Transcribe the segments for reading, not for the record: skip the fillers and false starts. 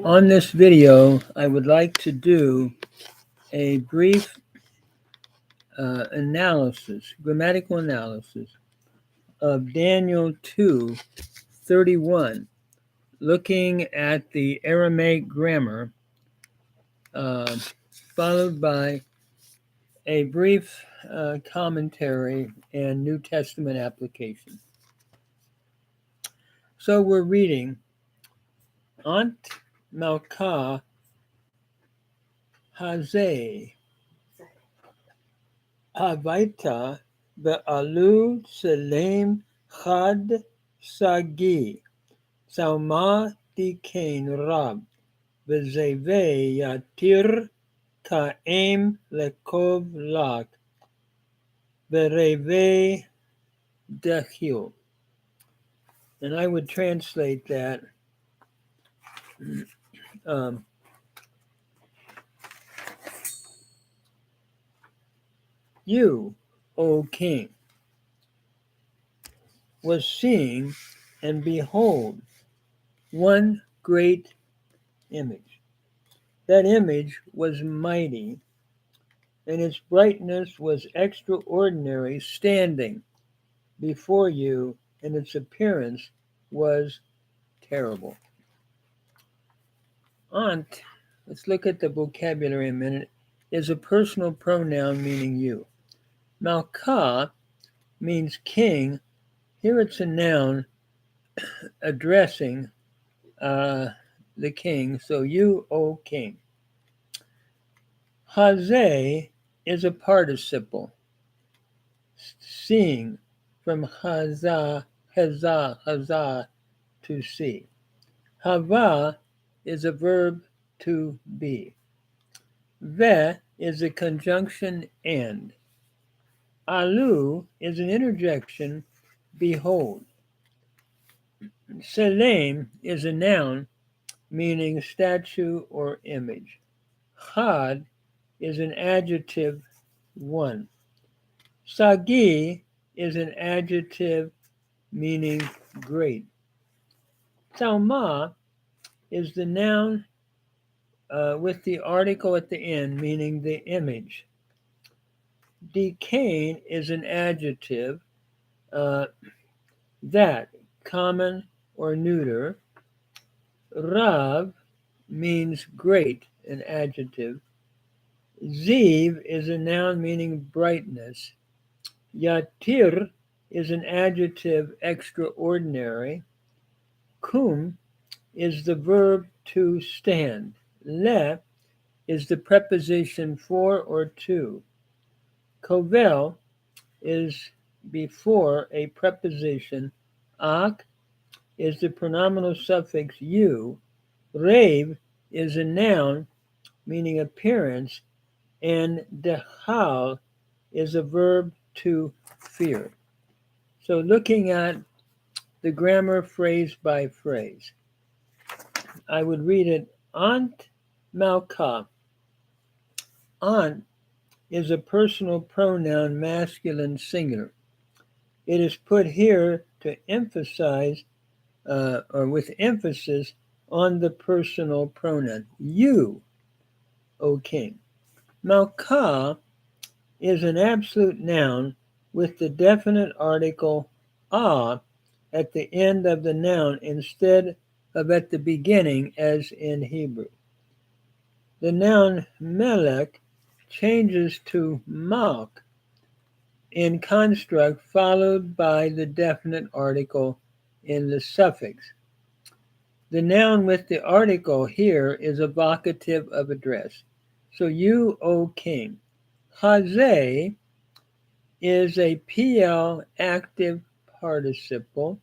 On this video, I would like to do a brief grammatical analysis of Daniel 2:31, looking at the Aramaic grammar, followed by a brief commentary and New Testament application. So we're reading Ant Malka Hazeh Havaita Be'alu Selem Chad Sagi Salma Dikain Rab V'zeve Yatir Ka'em Lekov Lak V'reve Dechil. And I would translate that you, O king, was seeing, and behold, one great image. That image was mighty, and its brightness was extraordinary, standing before you, and its appearance was terrible. Ant, let's look at the vocabulary a minute, is a personal pronoun meaning you. Malka means king. Here it's a noun addressing the king, so you, O king. Hazeh is a participle, seeing, from hazah, to see. Hava is a verb to be. Ve is a conjunction and. Alu is an interjection, behold. Selem is a noun meaning statue or image. Chad is an adjective, one. Sagi is an adjective meaning great. Salma is the noun with the article at the end meaning the image. Dikain is an adjective, that, common or neuter. Rav means great, an adjective. Ziv is a noun meaning brightness. Yatir is an adjective, extraordinary. Kum is the verb to stand. Le is the preposition for or to. Kovel is before a preposition. Ak is the pronominal suffix you. Rave is a noun meaning appearance, and dechal is a verb to fear. So looking at the grammar phrase by phrase, I would read it. Ant Malka. Ant is a personal pronoun, masculine singular. It is put here to emphasize, or with emphasis on the personal pronoun. You, O king. Malka is an absolute noun with the definite article a at the end of the noun instead of at the beginning as in Hebrew. The noun melech changes to malk in construct followed by the definite article in the suffix. The noun with the article here is evocative of address. So you, O king. Hazeh is a PL active participle,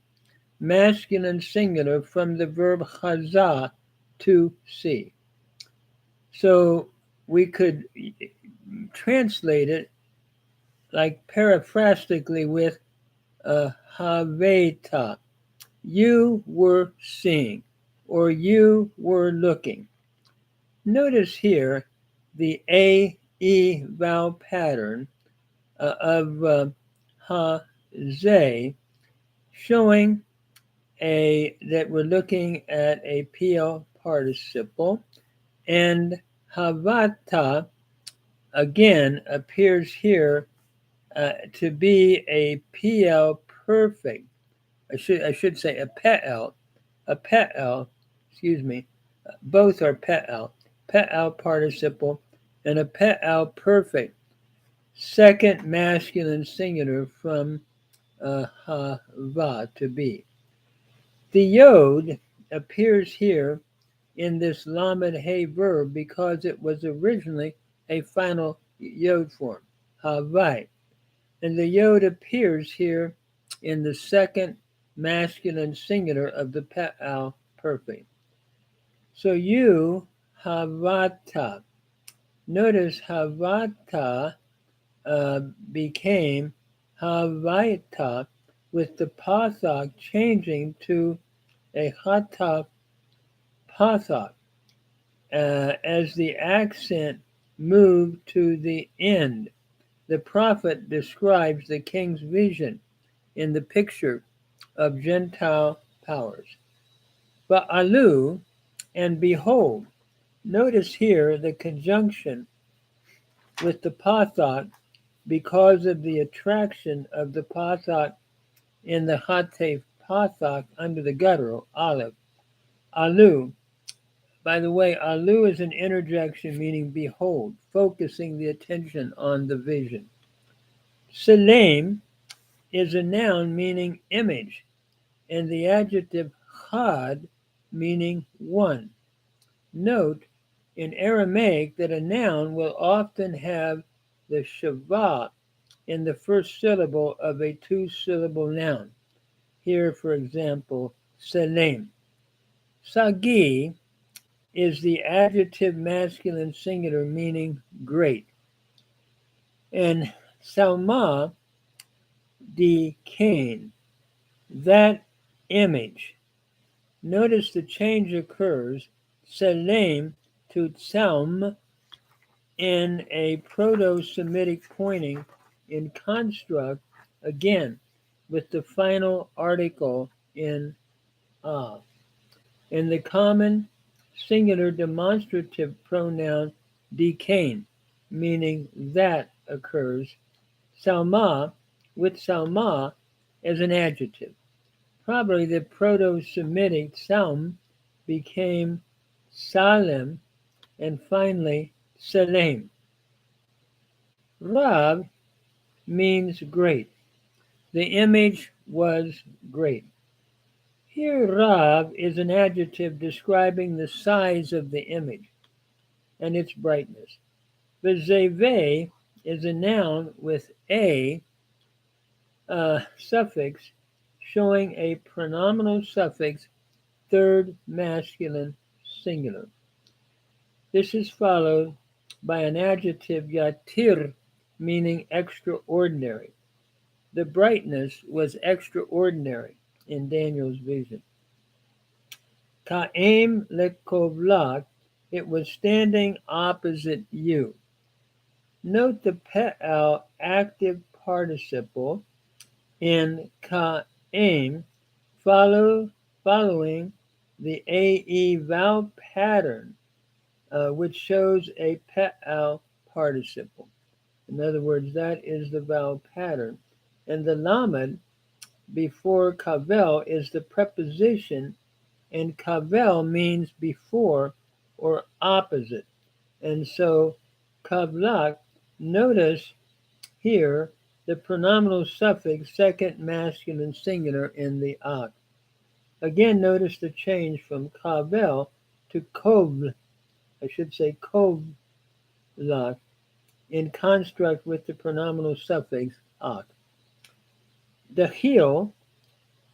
masculine singular, from the verb chazah, to see. So we could translate it like paraphrastically with haveta. You were seeing, or you were looking. Notice here the A-E vowel pattern of ha-zeh, showing that we're looking at a PL participle, and Havata again appears here to be a PL perfect. I should say a PL, excuse me. Both are PL participle, and a PL perfect, second masculine singular from hava, to be. The yod appears here in this lamed hey verb because it was originally a final yod form, havai, and the yod appears here in the second masculine singular of the pe'al perfect. So you havata. Notice havata uh, became havaita, with the pathak changing to a hata pathak as the accent moved to the end. The prophet describes the king's vision in the picture of Gentile powers. Ba'alu and behold. Notice here the conjunction with the pathak because of the attraction of the pathak in the hate pathak under the guttural, aleph. Alu. By the way, alu is an interjection meaning behold, focusing the attention on the vision. Selem is a noun meaning image, and the adjective chad meaning one. Note in Aramaic that a noun will often have the shava in the first syllable of a two-syllable noun. Here, for example, selem. Sagi is the adjective masculine singular meaning great. And salma de Cain, that image. Notice the change occurs, selem to tsalm, in a Proto-Semitic pointing in construct, again, with the final article in a. In the common singular demonstrative pronoun dekain, meaning that occurs, salma, with salma as an adjective. Probably the Proto-Semitic salm became salem, and finally selem. Rav means great. The image was great. Here, Rav is an adjective describing the size of the image and its brightness. Bezeve is a noun with a suffix showing a pronominal suffix, third masculine singular. This is followed by an adjective yatir, meaning extraordinary. The brightness was extraordinary in Daniel's vision. Ka'em lekovlak, it was standing opposite you. Note the pe'al active participle in ka'em following the ae vowel pattern, which shows a pe'al participle. In other words, that is the vowel pattern. And the lamed before kavel is the preposition, and kavel means before or opposite. And so kavlak, notice here the pronominal suffix second masculine singular in the ak. Again, notice the change from kavel to kovl, I should say kovlak, in construct with the pronominal suffix ak. Dachil,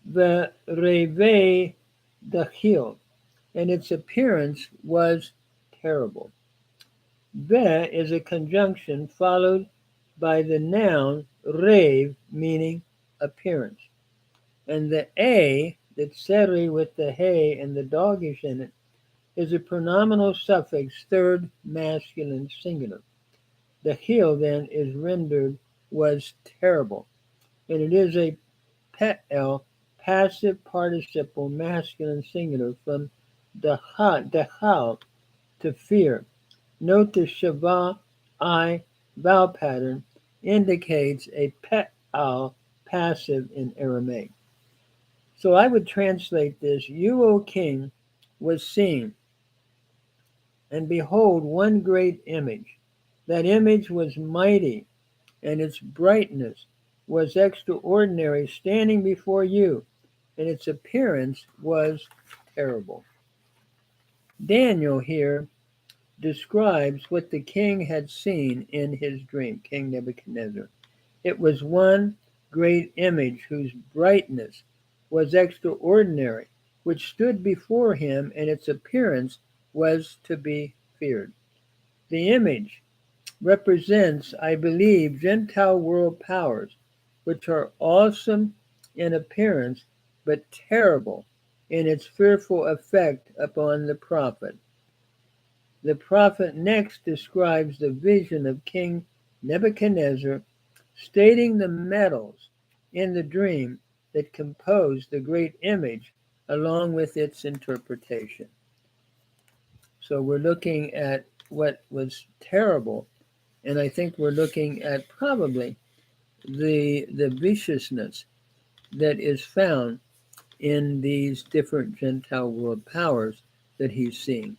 the reve dachil, and its appearance was terrible. Ve is a conjunction followed by the noun rev, meaning appearance. And the a, the tseri with the hey and the dogish in it, is a pronominal suffix, third masculine singular. The heel then is rendered was terrible, and it is a pe'el passive participle masculine singular from dechal, to fear. Note the Shava I vowel pattern indicates a pe'al passive in Aramaic. So I would translate this: You, O king, was seen, and behold, one great image. That image was mighty, and its brightness was extraordinary, standing before you, and its appearance was terrible. Daniel here describes what the king had seen in his dream, King Nebuchadnezzar. It was one great image whose brightness was extraordinary, which stood before him, and its appearance was to be feared. The image represents, I believe, Gentile world powers, which are awesome in appearance but terrible in its fearful effect upon the prophet. The prophet next describes the vision of King Nebuchadnezzar, stating the metals in the dream that composed the great image along with its interpretation. So we're looking at what was terrible, and I think we're looking at probably the viciousness that is found in these different Gentile world powers that he's seeing.